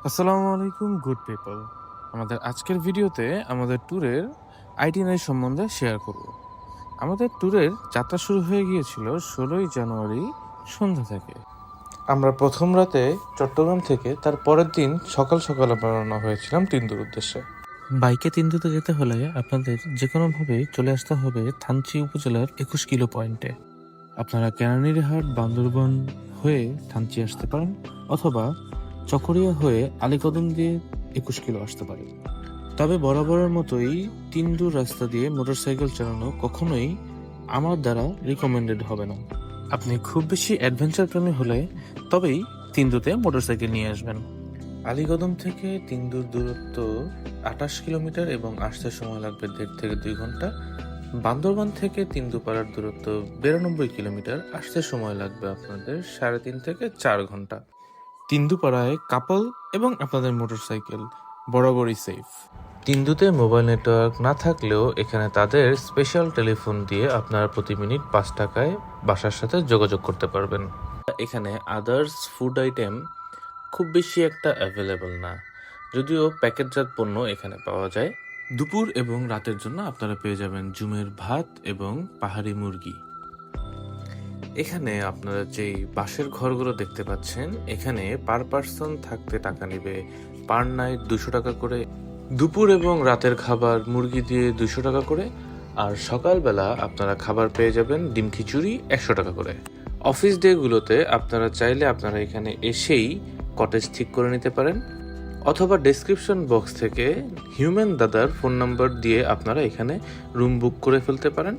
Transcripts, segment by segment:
আসসালামু আলাইকুম good people. আমাদের আজকের ভিডিওতে আমাদের ট্যুরের আইটিনারি সম্বন্ধে শেয়ার করব। আমাদের ট্যুরের যাত্রা শুরু হয়ে গিয়েছিল 16ই জানুয়ারি সন্ধ্যা থেকে। আমরা প্রথম রাতে চট্টগ্রাম থেকে তার পরের দিন সকাল সকাল আমরা রওনা হয়েছিলাম তিনদুর উদ্দেশ্যে। বাইকে তিনদুতে যেতে হলে আপনাদের যে কোনোভাবেই চলে আসতে হবে থানচি উপজেলার 21 কিলো পয়েন্টে। আপনারা কেরানীরহাট বান্দরবন হয়ে থানচি আসতে পারেন, অথবা চকরিয়া হয়ে আলীকদম দিয়ে 21 কিলো আসতে পারেন। তবে বরাবরের মতোই তিনদুর রাস্তা দিয়ে মোটরসাইকেল চালানো কখনোই আমার দ্বারা রিকমেন্ডেড হবে না। আপনি খুব বেশি অ্যাডভেঞ্চার প্রেমী হলে তবেই তিনদুতে মোটরসাইকেল নিয়ে আসবেন। আলীকদম থেকে তিনদুর দূরত্ব 28 কিলোমিটার এবং আসতে সময় লাগবে 1.5 থেকে 2 ঘন্টা। বান্দরবান থেকে তিনদুপাড়ার দূরত্ব 92 কিলোমিটার, আসতে সময় লাগবে আপনাদের 3.5 থেকে 4 ঘন্টা। তিনদুপাড়ায় কাপল এবং আপনাদের মোটরসাইকেল বরাবরই সেফ। তিনদুতে মোবাইল নেটওয়ার্ক না থাকলেও এখানে তাদের স্পেশাল টেলিফোন দিয়ে আপনারা প্রতি মিনিট 5 টাকায় বাসার সাথে যোগাযোগ করতে পারবেন। এখানে আদার্স ফুড আইটেম খুব বেশি একটা অ্যাভেলেবল না, যদিও প্যাকেটজাত পণ্য এখানে পাওয়া যায়। দুপুর এবং রাতের জন্য আপনারা পেয়ে যাবেন জুমের ভাত এবং পাহাড়ি মুরগি। এখানে আপনারা যেই বাঁশের ঘরগুলো দেখতে পাচ্ছেন, এখানে পার পার্সন থাকতে টাকা নেবে পার নাইট 200 টাকা করে। দুপুর এবং রাতের খাবার মুরগি দিয়ে 200 টাকা করে, আর সকালবেলা আপনারা খাবার পেয়ে যাবেন ডিম খিচুড়ি 100 টাকা করে। অফিস ডেগুলোতে আপনারা চাইলে আপনারা এখানে এসেই কটেজ ঠিক করে নিতে পারেন, অথবা ডেসক্রিপশন বক্স থেকে হিউম্যান দাদার ফোন নাম্বার দিয়ে আপনারা এখানে রুম বুক করে ফেলতে পারেন।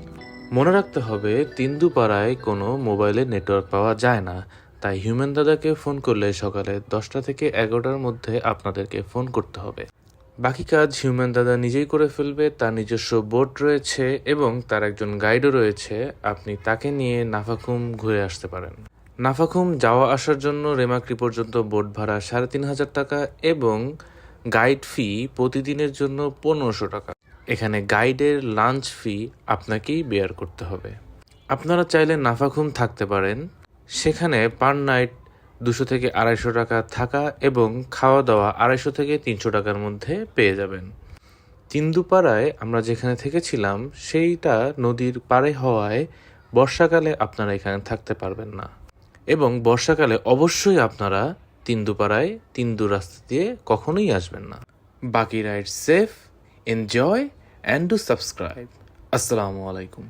মনে রাখতে হবে তিনদুপাড়ায় কোনো মোবাইলে নেটওয়ার্ক পাওয়া যায় না, তাই হিউম্যান দাদাকে ফোন করলে সকালে 10টা থেকে 11টার মধ্যে আপনাদেরকে ফোন করতে হবে। বাকি কাজ হিউম্যান দাদা নিজেই করে ফেলবে। তার নিজস্ব বোট রয়েছে এবং তার একজন গাইডও রয়েছে, আপনি তাকে নিয়ে নাফাখুম ঘুরে আসতে পারেন। নাফাখুম যাওয়া আসার জন্য রেমাক্রি পর্যন্ত বোট ভাড়া 3,500 টাকা এবং গাইড ফি প্রতিদিনের জন্য 1500 টাকা। এখানে গাইডের লাঞ্চ ফি আপনাকেই বেয়ার করতে হবে। আপনারা চাইলে নাফাখুম থাকতে পারেন, সেখানে পার নাইট 200 থেকে 250 টাকা থাকা এবং খাওয়া দাওয়া 250 থেকে 300 টাকার মধ্যে পেয়ে যাবেন। তিনদুপাড়ায় আমরা যেখানে থেকেছিলাম সেইটা নদীর পাড়ে হওয়ায় বর্ষাকালে আপনারা এখানে থাকতে পারবেন না, এবং বর্ষাকালে অবশ্যই আপনারা তিনদুপাড়ায় তিনদু রাস্তা দিয়ে কখনোই আসবেন না। বাকি ride safe, enjoy and do subscribe. আসসালামু আলাইকুম।